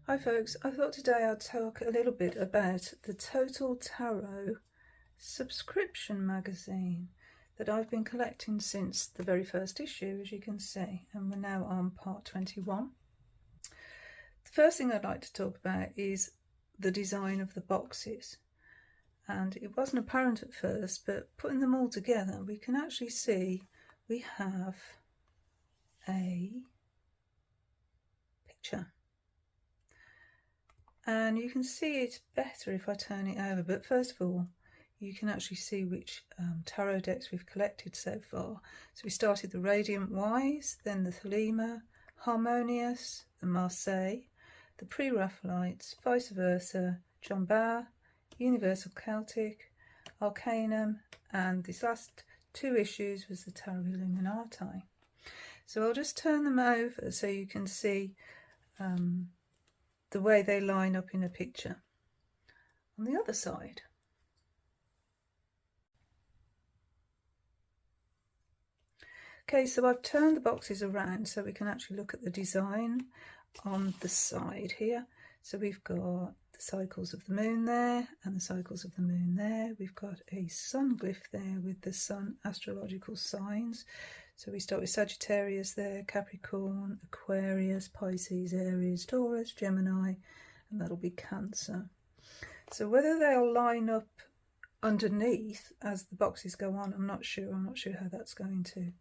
Hi folks, I thought today I'd talk a little bit about the Total Tarot subscription magazine that I've been collecting since the very first issue, as you can see, and we're now on part 21. The first thing I'd like to talk about is the design of the boxes, and it wasn't apparent at first, but putting them all together we can actually see we have a picture. And you can see it better if I turn it over, but first of all you can actually see which tarot decks we've collected so far. So we started the Radiant Wise, then the Thelema, Harmonious, the Marseille, the Pre-Raphaelites, Vice Versa, John Bauer, Universal Celtic, Arcanum, and these last two issues was the Tarot Illuminati. So I'll just turn them over so you can see the way they line up in a picture. On the other side, okay, so I've turned the boxes around so we can actually look at the design on the side here. So we've got the cycles of the moon there and the cycles of the moon there. We've got a sun glyph there with the sun astrological signs. So we start with Sagittarius there, Capricorn, Aquarius, Pisces, Aries, Taurus, Gemini, and that'll be Cancer. So whether they'll line up underneath as the boxes go on, I'm not sure. I'm not sure how that's going to,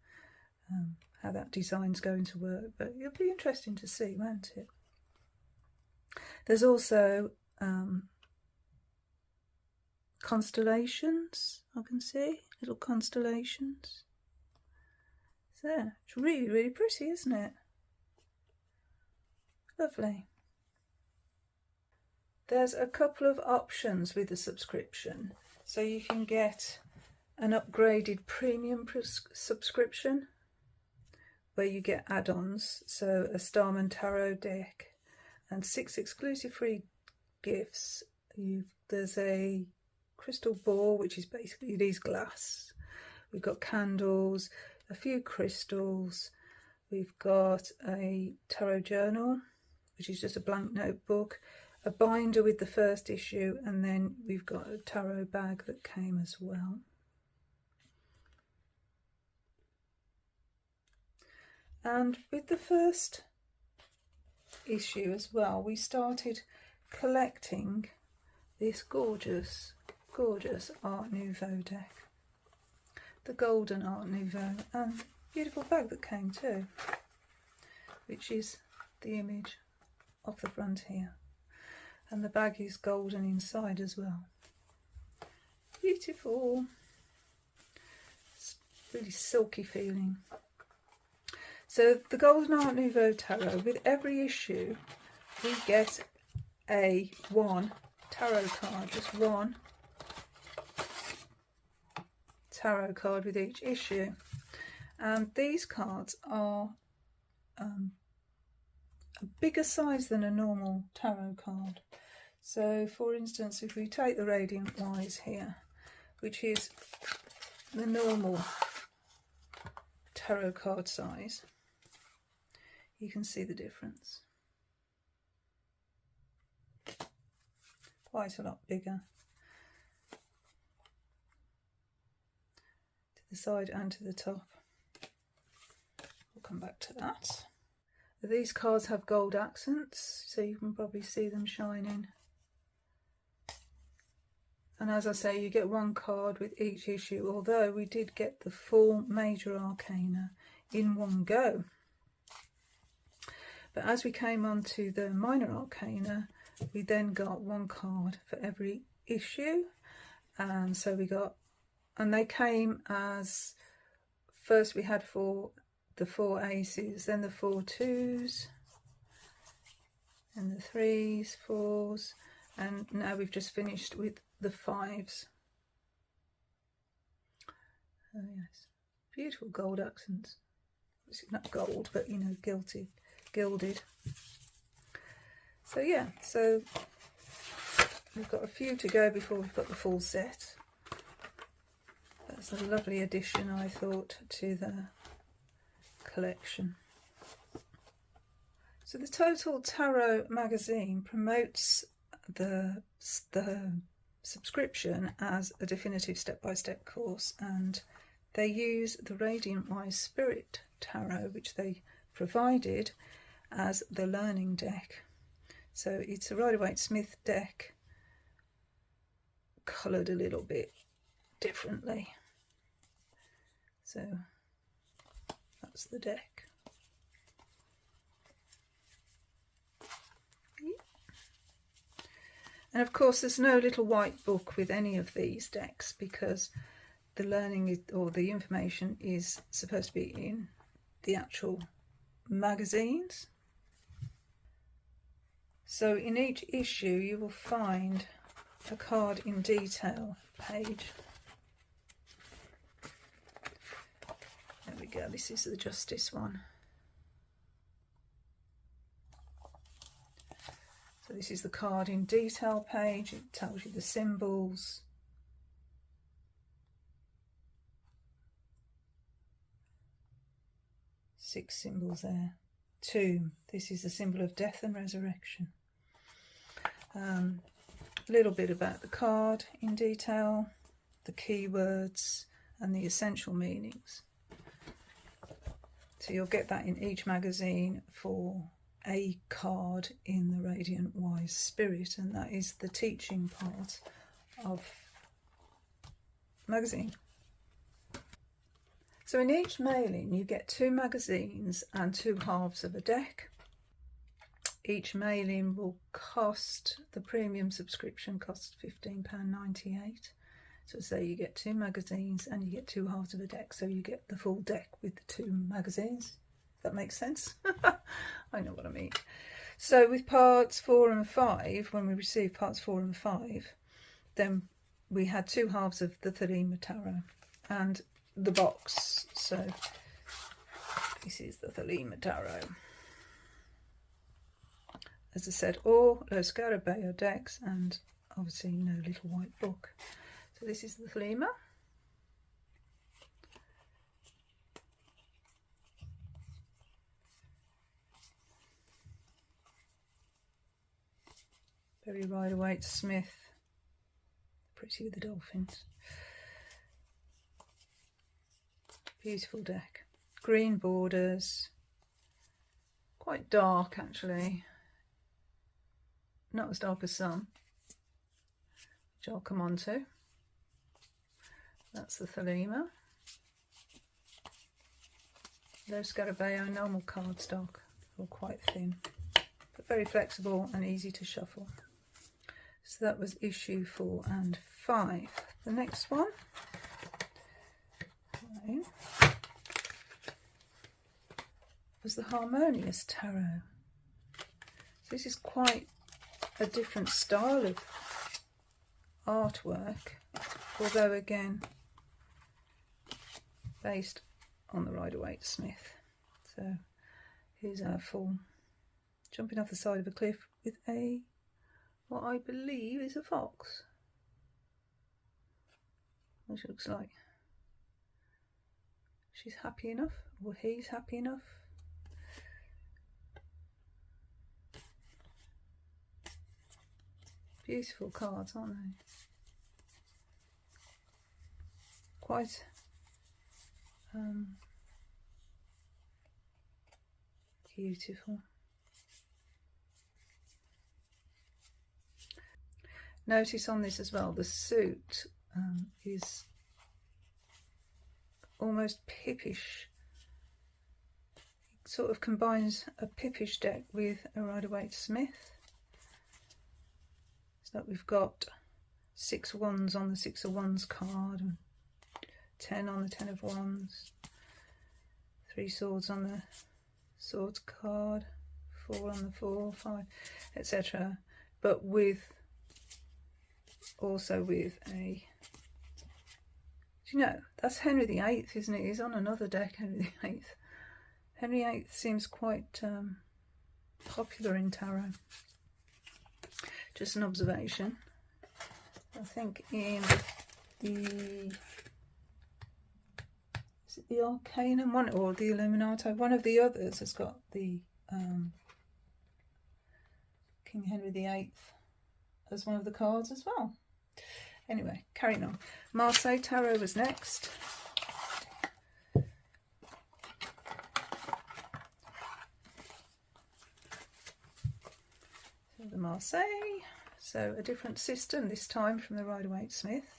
how that design's going to work, but it'll be interesting to see, won't it? There's also constellations, I can see, little constellations. So it's really, really pretty, isn't it? Lovely. There's a couple of options with the subscription. So you can get an upgraded premium subscription where you get add-ons, so a Starman Tarot deck and 6 exclusive free gifts. There's a crystal ball, which is basically these glass. We've got candles, a few crystals. We've got a tarot journal, which is just a blank notebook, a binder with the first issue, and then we've got a tarot bag that came as well. And with the first issue as well, we started collecting this gorgeous, gorgeous Art Nouveau deck. The golden Art Nouveau, and beautiful bag that came too, which is the image of the front here, and the bag is golden inside as well. Beautiful. It's really silky feeling. So the golden Art Nouveau tarot, with every issue we get one tarot card, just one tarot card with each issue, and these cards are a bigger size than a normal tarot card. So for instance, if we take the Radiant Wise here, which is the normal tarot card size, you can see the difference. Quite a lot bigger to the side and to the top. We'll come back to that. These cards have gold accents, so you can probably see them shining. And as I say, you get one card with each issue, although we did get the full major arcana in one go. But as we came on to the minor arcana, we then got one card for every issue. And so we got, and they came as, first we had the 4 aces, then the 4 twos, and the 3s, 4s, and now we've just finished with the 5s. Oh yes, beautiful gold accents. It's not gold, but you know, gilded. So yeah, so we've got a few to go before we've got the full set. That's a lovely addition, I thought, to the collection. So the Total Tarot magazine promotes the subscription as a definitive step-by-step course, and they use the Radiant Wise Spirit Tarot, which they provided, as the learning deck. So it's a Rider-Waite-Smith deck, coloured a little bit differently. So that's the deck. And of course there's no little white book with any of these decks, because the learning or the information is supposed to be in the actual magazines. So in each issue you will find a card in detail page. There we go, this is the Justice one. So this is the card in detail page. It tells you the symbols. Six symbols there. Tomb. This is the symbol of death and resurrection. A little bit about the card in detail, the keywords and the essential meanings. So you'll get that in each magazine for a card in the Radiant Wise Spirit, and that is the teaching part of magazine. So in each mailing you get 2 magazines and 2 halves of a deck. Each mailing will cost, the premium subscription costs £15.98. So say you get 2 magazines and you get 2 halves of a deck, so you get the full deck with the 2 magazines. That makes sense. I know what I mean. So with parts 4 and 5, when we received parts 4 and 5, then we had 2 halves of the Thelema Tarot and the box. So this is the Thelema Tarot. As I said, all Lo Scarabeo decks, and obviously no little white book. So this is the Thelema. Very Rider-Waite-Smith, pretty with the dolphins. Beautiful deck. Green borders, quite dark actually, not as dark as some, which I'll come on to. That's the Thelema. Lo Scarabeo, normal cardstock, or quite thin, but very flexible and easy to shuffle. So that was issue 4 and 5. The next one was the Harmonious Tarot. So this is quite a different style of artwork, although again based on the Rider-Waite-Smith. So here's our full jumping off the side of a cliff with a, what I believe is a fox, which looks like she's happy enough, or he's happy enough. Beautiful cards, aren't they? Quite beautiful. Notice on this as well, the suit is almost pippish. It sort of combines a pippish deck with a Rider-Waite-Smith. So that we've got 6 wands on the 6 of wands card, and 10 on the 10 of wands, 3 swords on the swords card, 4 on the 4, 5, etc. But with also with a, do you know, that's Henry VIII, isn't it? He's on another deck, Henry VIII. Henry VIII seems quite popular in tarot. Just an observation. I think in the, is it the Arcanum one or the Illuminati? One of the others has got the King Henry VIII as one of the cards as well. Anyway, carrying on. Marseille Tarot was next. So the Marseille. So a different system this time from the Rider-Waite-Smith.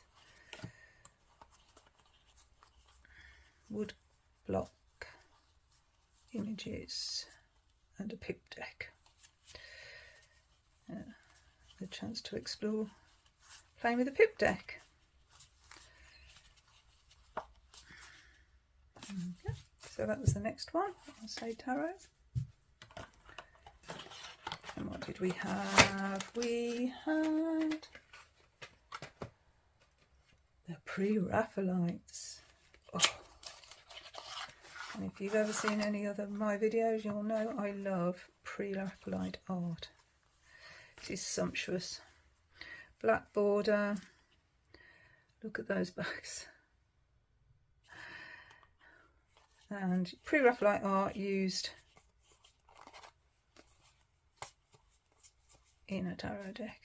Wood block images and a pip deck. The chance to explore playing with a pip deck. Okay. So that was the next one, Marseille Tarot. And what did we have? We had the Pre-Raphaelites. Oh. And if you've ever seen any other of my videos, you'll know I love Pre-Raphaelite art. It is sumptuous. Black border. Look at those backs. And Pre-Raphaelite art used in a tarot deck.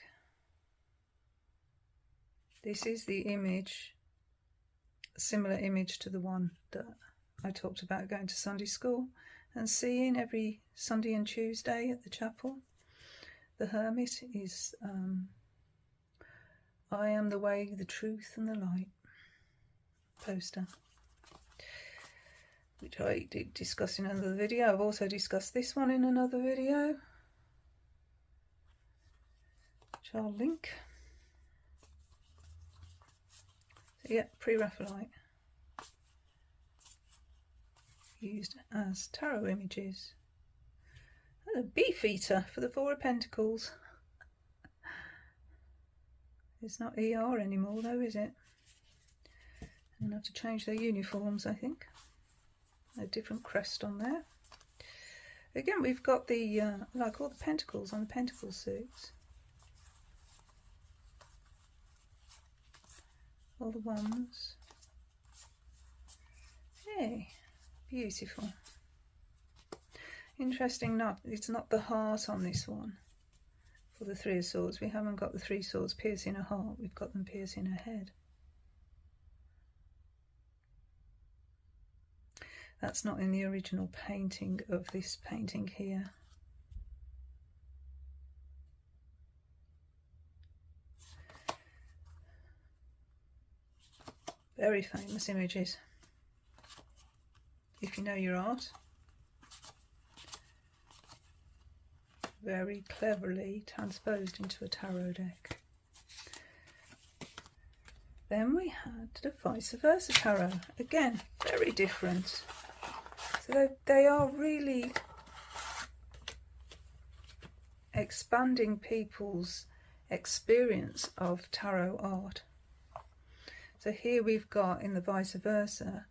This is the image, a similar image to the one that I talked about going to Sunday school and seeing every Sunday and Tuesday at the chapel. The Hermit is I am the way, the truth and the light poster, which I did discuss in another video. I've also discussed this one in another video, which I'll link. So yeah, Pre-Raphaelite used as tarot images. And a Beefeater for the Four of Pentacles. It's not ER anymore though, is it? I'm going to have to change their uniforms, I think. A different crest on there. Again, we've got the, like all the pentacles on the pentacle suits. All the wands. Hey, beautiful. Interesting, it's not the heart on this one. For the Three of Swords, we haven't got the Three Swords piercing a heart, we've got them piercing a head. That's not in the original painting of this painting here. Very famous images, if you know your art. Very cleverly transposed into a tarot deck. Then we had the Vice Versa Tarot. Again, very different. So they are really expanding people's experience of tarot art. So here we've got in the Vice Versa,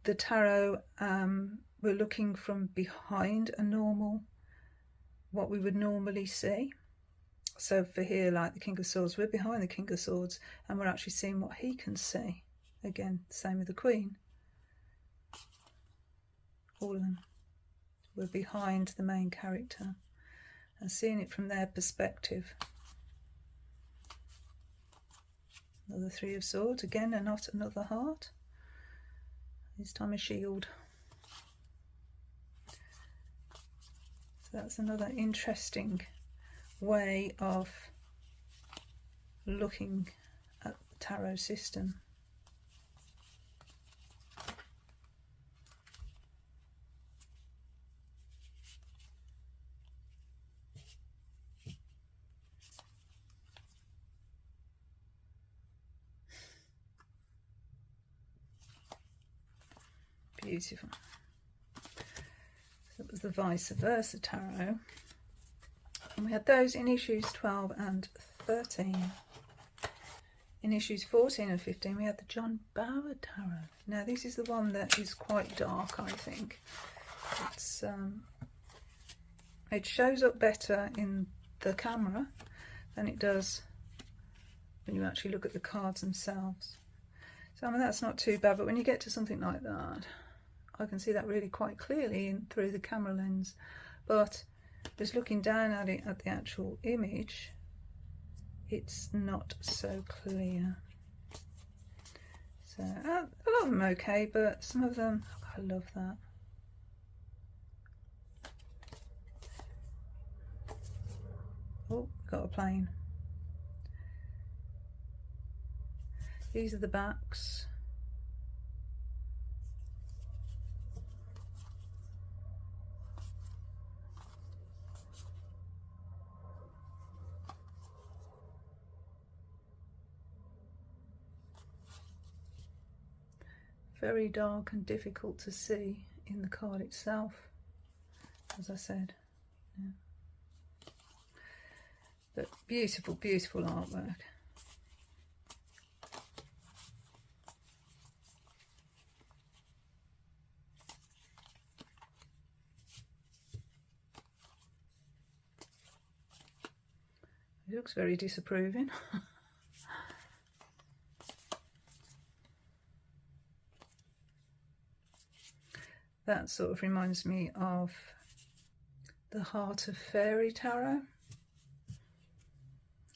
the tarot, we're looking from behind a normal, what we would normally see. So for here, like the King of Swords, we're behind the King of Swords and we're actually seeing what he can see. Again, same with the Queen. All of them. We're behind the main character and seeing it from their perspective. Another Three of Swords, again, and not another heart. This time a shield. So that's another interesting way of looking at the tarot system. Beautiful. So it was the Vice Versa Tarot. And we had those in issues 12 and 13. In issues 14 and 15 we had the John Bower Tarot. Now this is the one that is quite dark, I think. It's it shows up better in the camera than it does when you actually look at the cards themselves. So I mean that's not too bad, but when you get to something like that, I can see that really quite clearly through the camera lens. But Just looking down at it, at the actual image, it's not so clear. So a lot of them okay, but some of them, oh, I love that. Oh, got a plane. These are the backs. Very dark and difficult to see in the card itself, as I said. Yeah. But beautiful, beautiful artwork. It looks very disapproving. That sort of reminds me of the Heart of Fairy Tarot.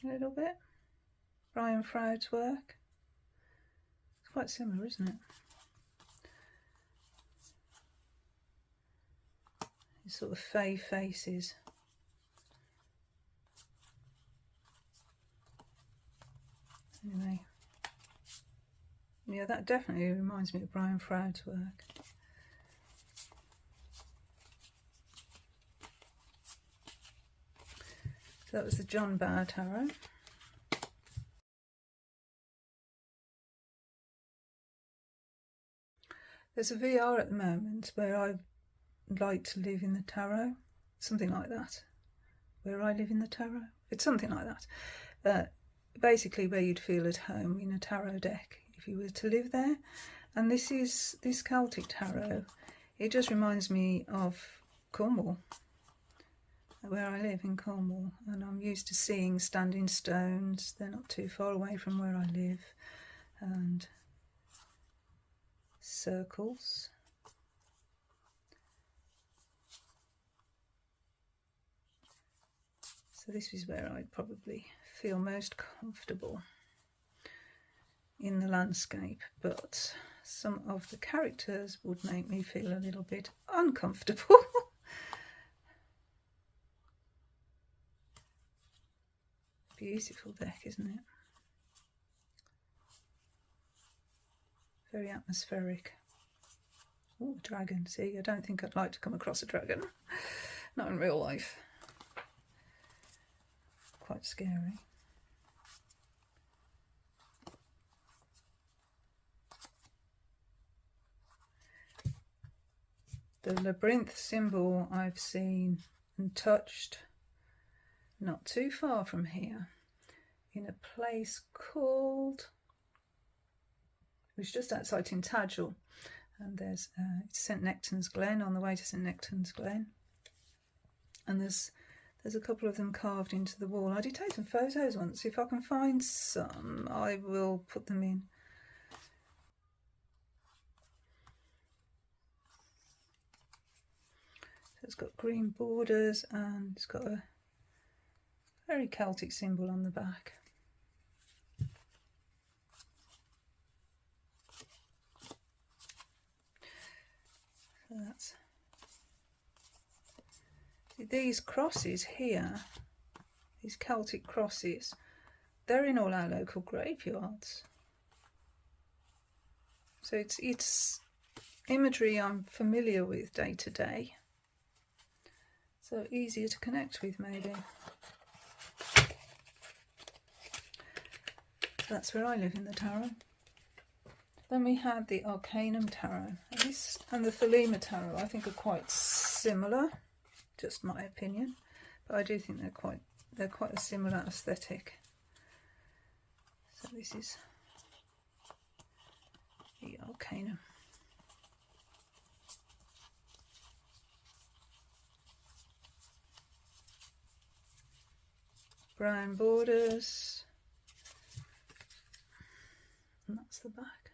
A little bit. Brian Froud's work. It's quite similar, isn't it? These sort of fey faces. Anyway. Yeah, that definitely reminds me of Brian Froud's work. So that was the John Bauer Tarot. There's a VR at the moment where I like to live in the tarot, something like that. Where I live in the tarot, it's something like that. Basically, where you'd feel at home in a tarot deck if you were to live there. And this Celtic tarot. It just reminds me of Cornwall, where I live in Cornwall, and I'm used to seeing standing stones. They're not too far away from where I live, and circles. So this is where I'd probably feel most comfortable in the landscape, but some of the characters would make me feel a little bit uncomfortable. Beautiful deck, isn't it? Very atmospheric. Oh, dragon. See, I don't think I'd like to come across a dragon. Not in real life. Quite scary. The labyrinth symbol I've seen and touched not too far from here in a place called, it's just outside Tintagel, and there's it's St Nectan's Glen, on the way to St Nectan's Glen, and there's a couple of them carved into the wall. I did take some photos once. If I can find some, I will put them in. So it's got green borders and it's got a very Celtic symbol on the back. So that's these crosses here, these Celtic crosses, they're in all our local graveyards. So it's imagery I'm familiar with day to day. So easier to connect with, maybe. That's where I live in the tarot. Then we had the Arcanum Tarot. This and the Thelema Tarot I think are quite similar, just my opinion, but I do think they're quite a similar aesthetic. So this is the Arcanum. Brown borders, and that's the back.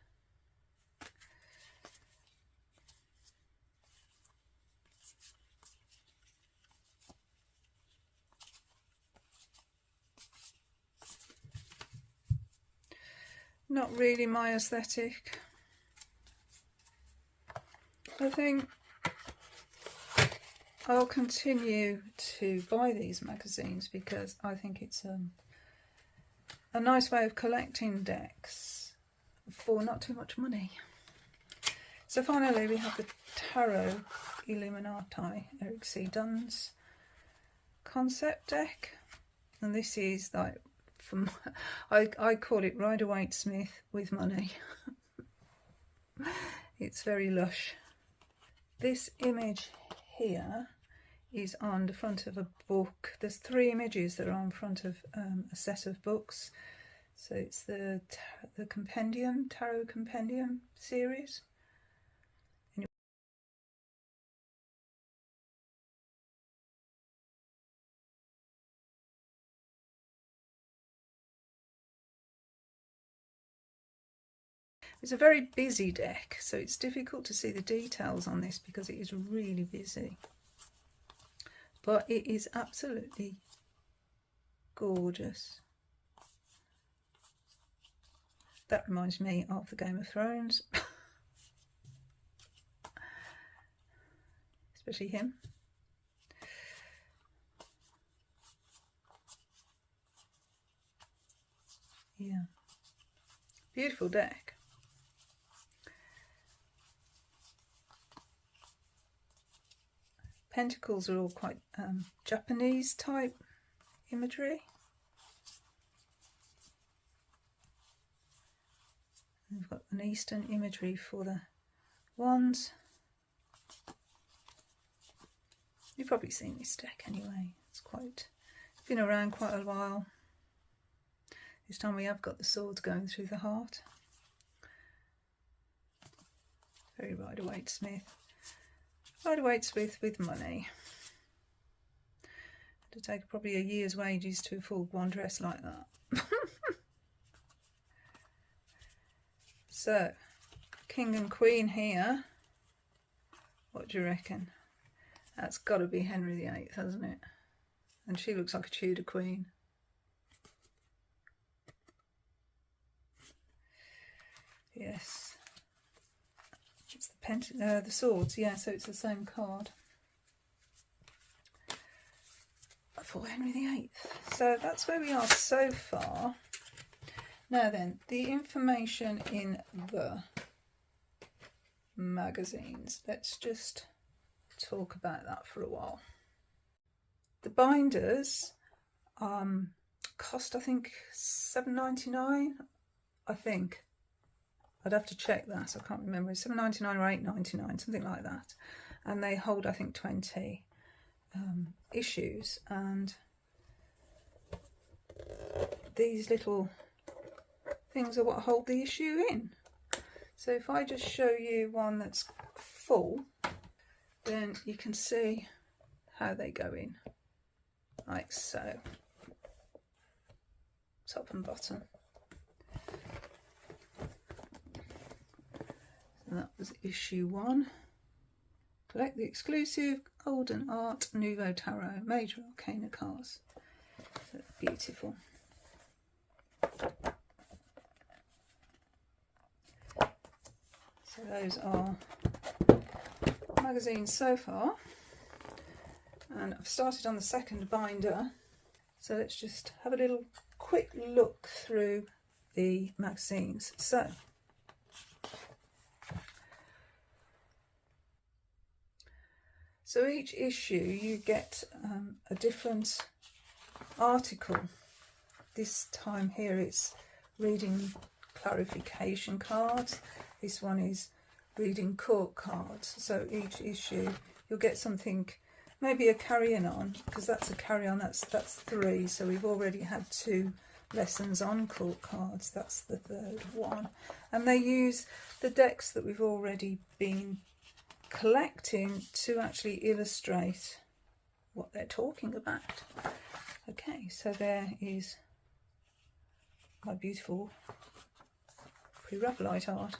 not really my aesthetic. I think I'll continue to buy these magazines because I think it's a nice way of collecting decks for not too much money. So finally we have the Tarot Illuminati, Eric C. Dunn's concept deck, and this is like, from I call it Rider-Waite-Smith with money. It's very lush. This image here is on the front of a book. There's 3 images that are on front of a set of books. So it's the compendium, Tarot Compendium series. It's a very busy deck, so it's difficult to see the details on this because it is really busy. But it is absolutely gorgeous. That reminds me of the Game of Thrones. Especially him. Yeah. Beautiful deck. Pentacles are all quite Japanese type imagery. We've got an Eastern imagery for the wands. You've probably seen this deck anyway. It's been around quite a while. This time we have got the swords going through the heart. Very Rider-Waite-Smith. Rider-Waite-Smith with money. It'd take probably a year's wages to afford one dress like that. So, King and Queen here. What do you reckon? That's got to be Henry VIII, hasn't it? And she looks like a Tudor queen. Yes. It's the swords, yeah, so it's the same card. For Henry VIII. So that's where we are so far. Now then, the information in the magazines. Let's just talk about that for a while. The binders cost, I think, $7.99. I think. I'd have to check that. I can't remember. It's $7.99 or $8.99, something like that. And they hold, I think, 20 issues. And these little things are what hold the issue in. So if I just show you one that's full, then you can see how they go in, like so, top and bottom. So that was issue 1. Collect the exclusive Golden Art Nouveau Tarot Major Arcana cards. So beautiful. So those are magazines so far, and I've started on the second binder. So let's just have a little quick look through the magazines. So each issue you get a different article. This time here it's reading clarification cards. This one is reading court cards. So each issue you'll get something, maybe a carry-on, because that's a carry-on, that's 3. So we've already had 2 lessons on court cards. That's the 3rd one. And they use the decks that we've already been collecting to actually illustrate what they're talking about. Okay, so there is my beautiful pre-Raphaelite art.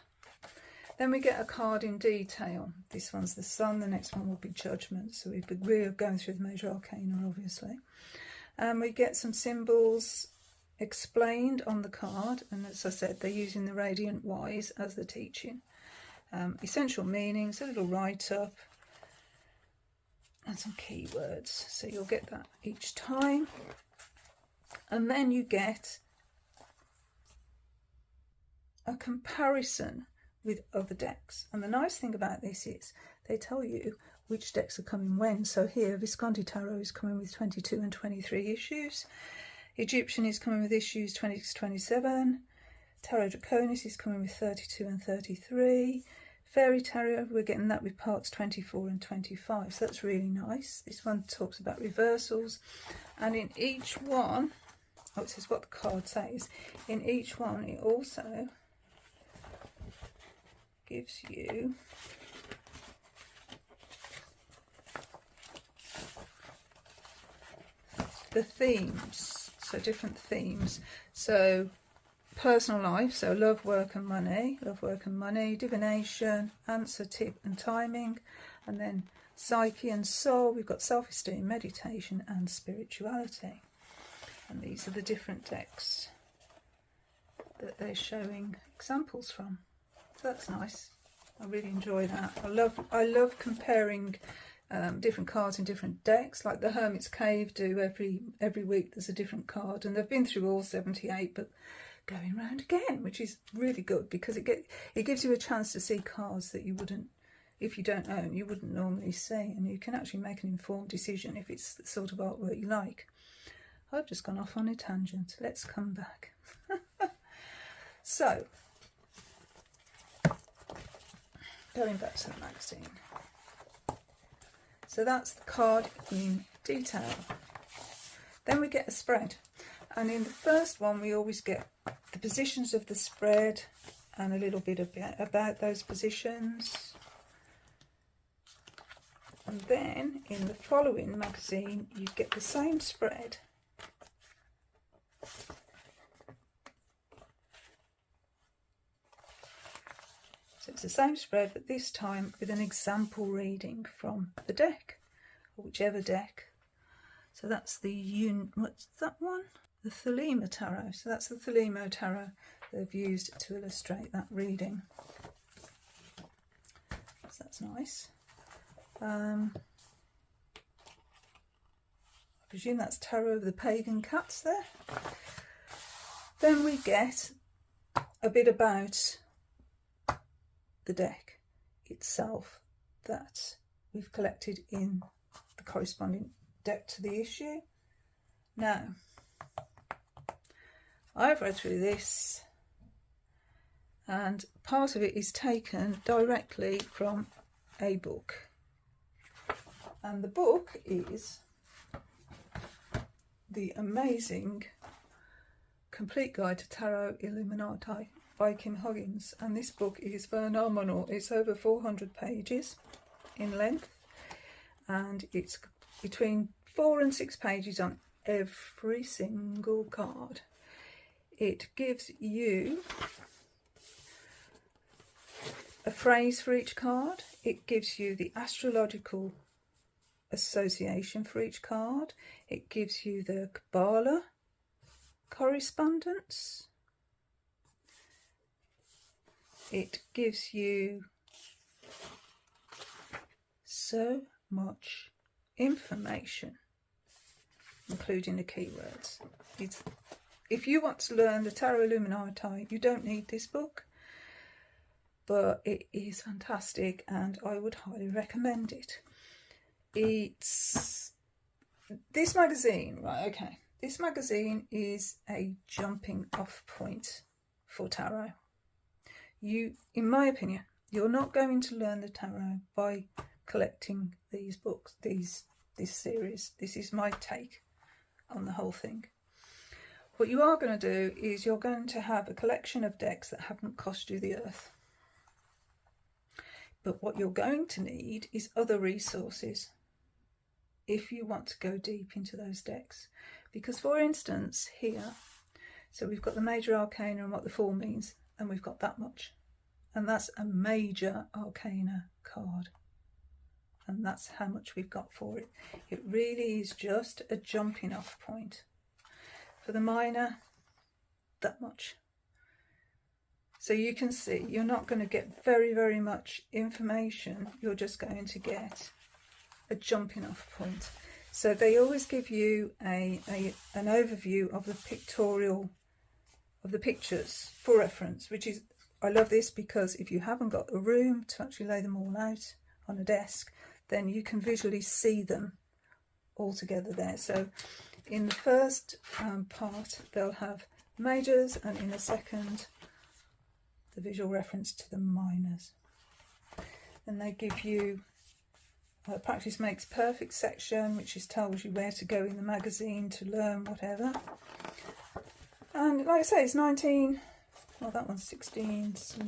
Then we get a card in detail. This one's the Sun, the next one will be Judgment. So we're going through the Major Arcana, obviously. And we get some symbols explained on the card, and as I said, they're using the Radiant Wise as the teaching. Essential meanings, a little write-up, and some keywords. So you'll get that each time. And then you get a comparison with other decks. And the nice thing about this is they tell you which decks are coming when. So here, Visconti Tarot is coming with 22 and 23 issues. Egyptian is coming with issues 26, 27. Tarot Draconis is coming with 32 and 33. Fairy Tarot, we're getting that with parts 24 and 25. So that's really nice. This one talks about reversals. And in each one, oh, it says what the card says. In each one, it also gives you the themes, so different themes. So personal life, so love, work and money, divination, answer, tip and timing, and then psyche and soul, we've got self-esteem, meditation and spirituality. And these are the different decks that they're showing examples from. So that's nice. I really enjoy that. I love comparing different cards in different decks, like the Hermit's Cave do. Every week there's a different card, and they've been through all 78, but going round again, which is really good because it gives you a chance to see cards that you wouldn't, if you don't own, you wouldn't normally see, and you can actually make an informed decision if it's the sort of artwork you like. I've just gone off on a tangent. Let's come back. So, going back to the magazine. So that's the card in detail. Then we get a spread. And in the first one, we always get the positions of the spread and a little bit about those positions. And then in the following magazine, you get the same spread. So it's the same spread, but this time with an example reading from the deck, or whichever deck. So that's what's that one? The Thelema Tarot. So that's the Thelema Tarot they've used to illustrate that reading. So that's nice. I presume that's Tarot of the Pagan Cats there. Then we get a bit about the deck itself that we've collected in the corresponding deck to the issue. Now, I've read through this, and part of it is taken directly from a book, and the book is the amazing Complete Guide to Tarot Illuminati by Kim Huggins, and this book is phenomenal. It's over 400 pages in length, and it's between 4 and 6 pages on every single card. It gives you a phrase for each card. It gives you the astrological association for each card. It gives you the Kabbalah correspondence. It gives you so much information, including the keywords. If you want to learn the Tarot Illuminati, you don't need this book, but it is fantastic and I would highly recommend it. It's this magazine, right? Okay, this magazine is a jumping off point for tarot. In my opinion, you're not going to learn the tarot by collecting these books, this series. This is my take on the whole thing. What you are going to do is you're going to have a collection of decks that haven't cost you the earth. But what you're going to need is other resources if you want to go deep into those decks. Because for instance, here, so we've got the major arcana and what the Fool means, and we've got that much. And that's a major arcana card. And that's how much we've got for it. It really is just a jumping off point. For the minor, that much. So you can see you're not going to get very much information, you're just going to get a jumping off point. So they always give you an overview of the pictorial, of the pictures for reference, which is, I love this because if you haven't got a room to actually lay them all out on a desk, then you can visually see them all together there. So in the first part they'll have majors, and in the second the visual reference to the minors. And they give you a practice makes perfect section, which is tells you where to go in the magazine to learn whatever. And like I say, it's 19, well that one's 16, so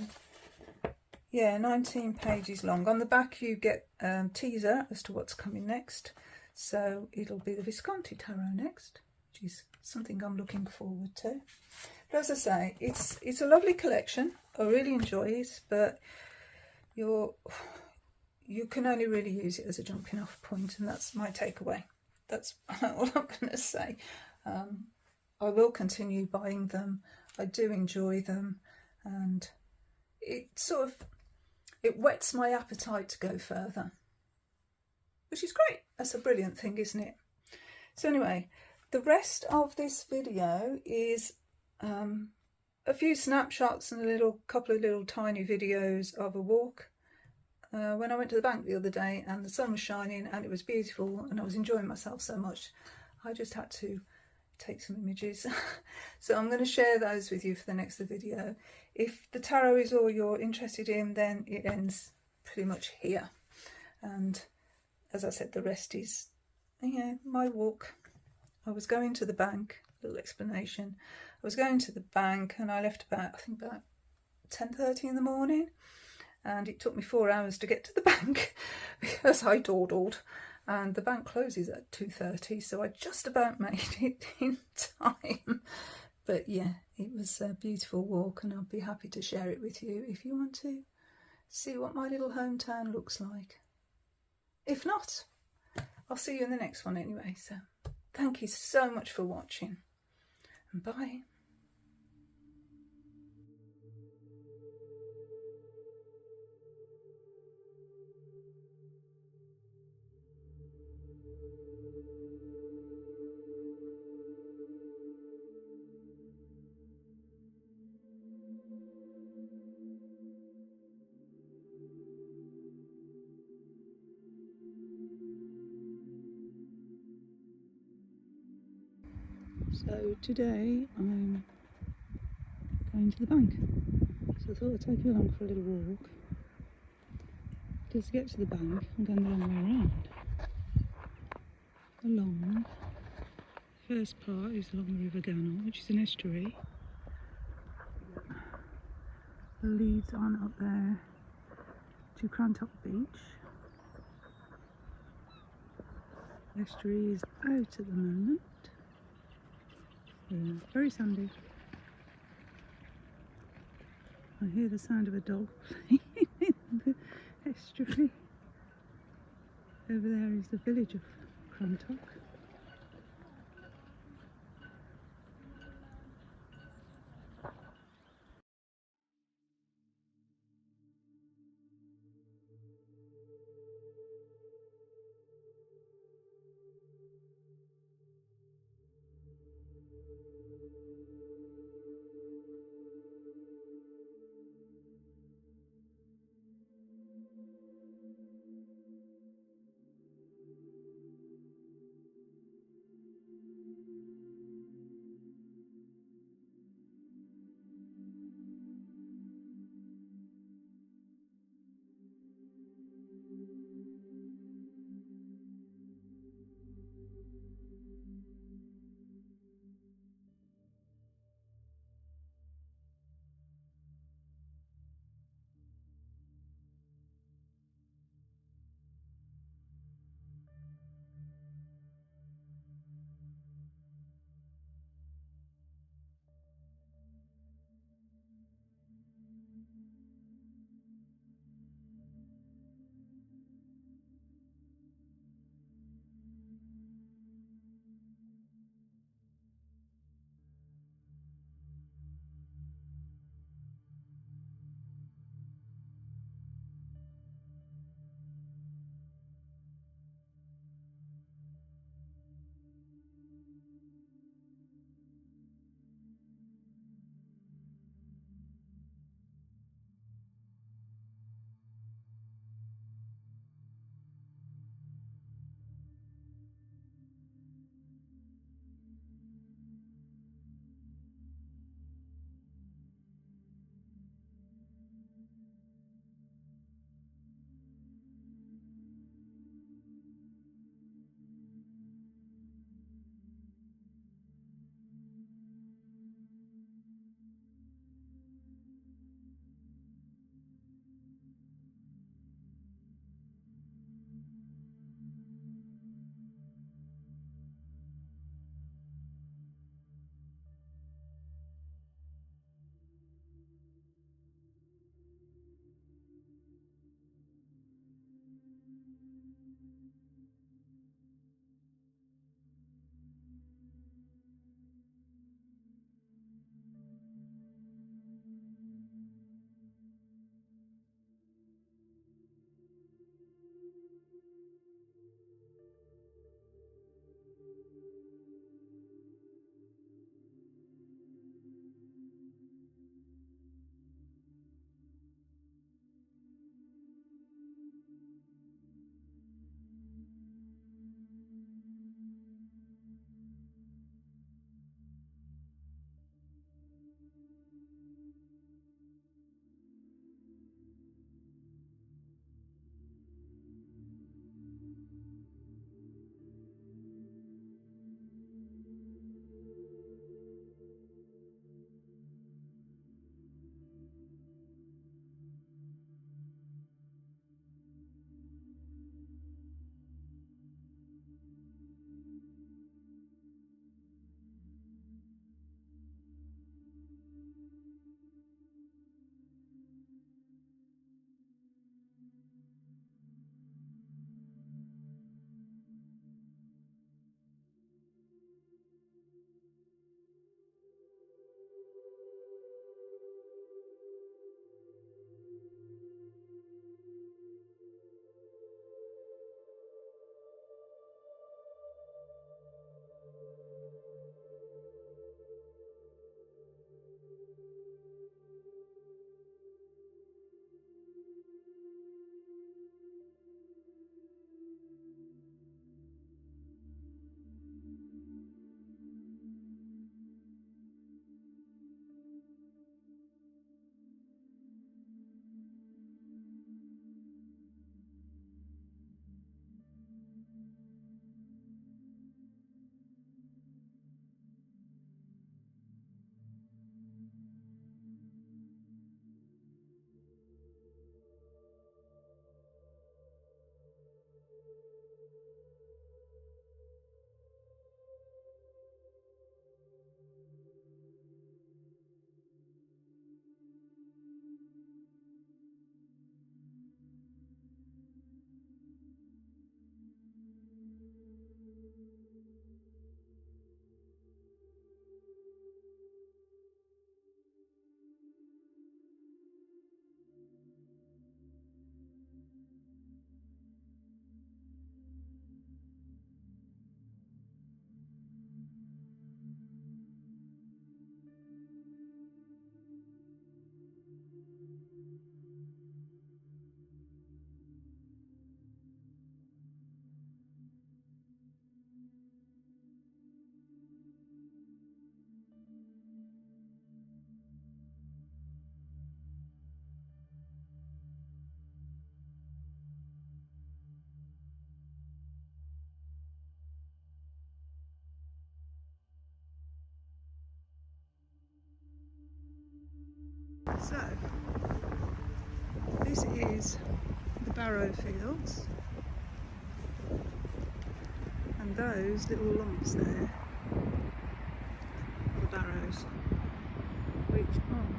yeah, 19 pages long. On the back you get teaser as to what's coming next. So it'll be the Visconti Tarot next, which is something I'm looking forward to. But as I say, it's a lovely collection. I really enjoy it, but you can only really use it as a jumping off point, and that's my takeaway. That's all I'm going to say. I will continue buying them. I do enjoy them, and it whets my appetite to go further, which is great. That's a brilliant thing, isn't it? So anyway, the rest of this video is a few snapshots and a couple of little tiny videos of a walk when I went to the bank the other day, and the sun was shining and it was beautiful and I was enjoying myself so much I just had to take some images. So I'm going to share those with you for the next video. If the tarot is all you're interested in, then it ends pretty much here, and as I said, the rest is my walk. I was going to the bank, little explanation. I was going to the bank and I left about 10:30 in the morning, and it took me 4 hours to get to the bank because I dawdled, and the bank closes at 2:30, so I just about made it in time. But yeah, it was a beautiful walk, and I'll be happy to share it with you if you want to see what my little hometown looks like. If not, I'll see you in the next one anyway. So thank you so much for watching, and bye. So today I'm going to the bank, so I thought I'd take you along for a little walk. Just to get to the bank, I'm going the long way around. The first part is along the River Gannel, which is an estuary. It leads on up there to Crantock Beach. The estuary is out at the moment. Very sandy. I hear the sound of a dog playing in the estuary. Over there is the village of Crantock. So, this is the barrow fields, and those little lumps there are the barrows, which are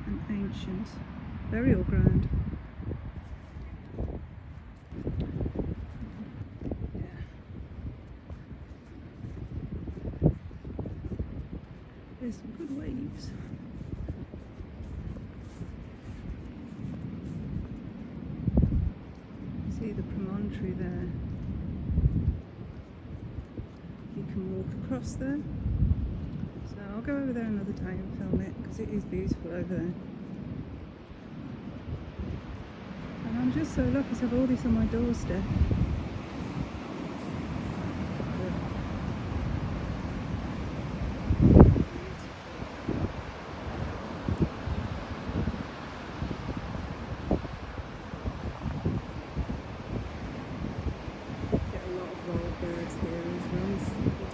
an ancient burial ground. There's some good waves. See the promontory there. You can walk across there. So I'll go over there another day and film it because it is beautiful over there. And I'm just so lucky to have all this on my doorstep.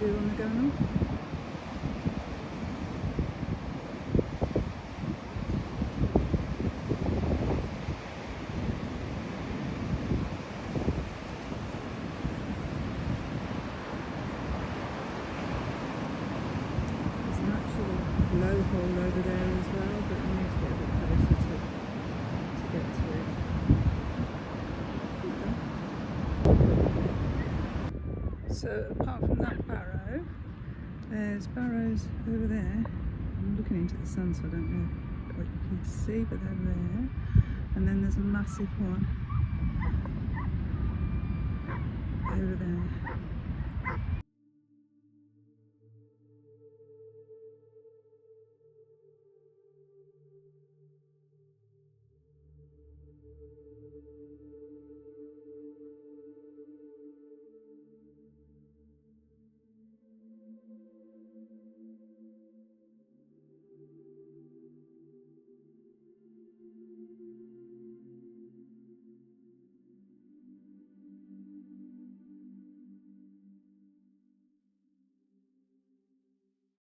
On the Gunwale. There's an actual blowhole over there as well, but I need to get a bit closer to get to it. So apart from that barrow, there's barrows over there. I'm looking into the sun, so I don't know what you can see, but they're there. And then there's a massive one over there.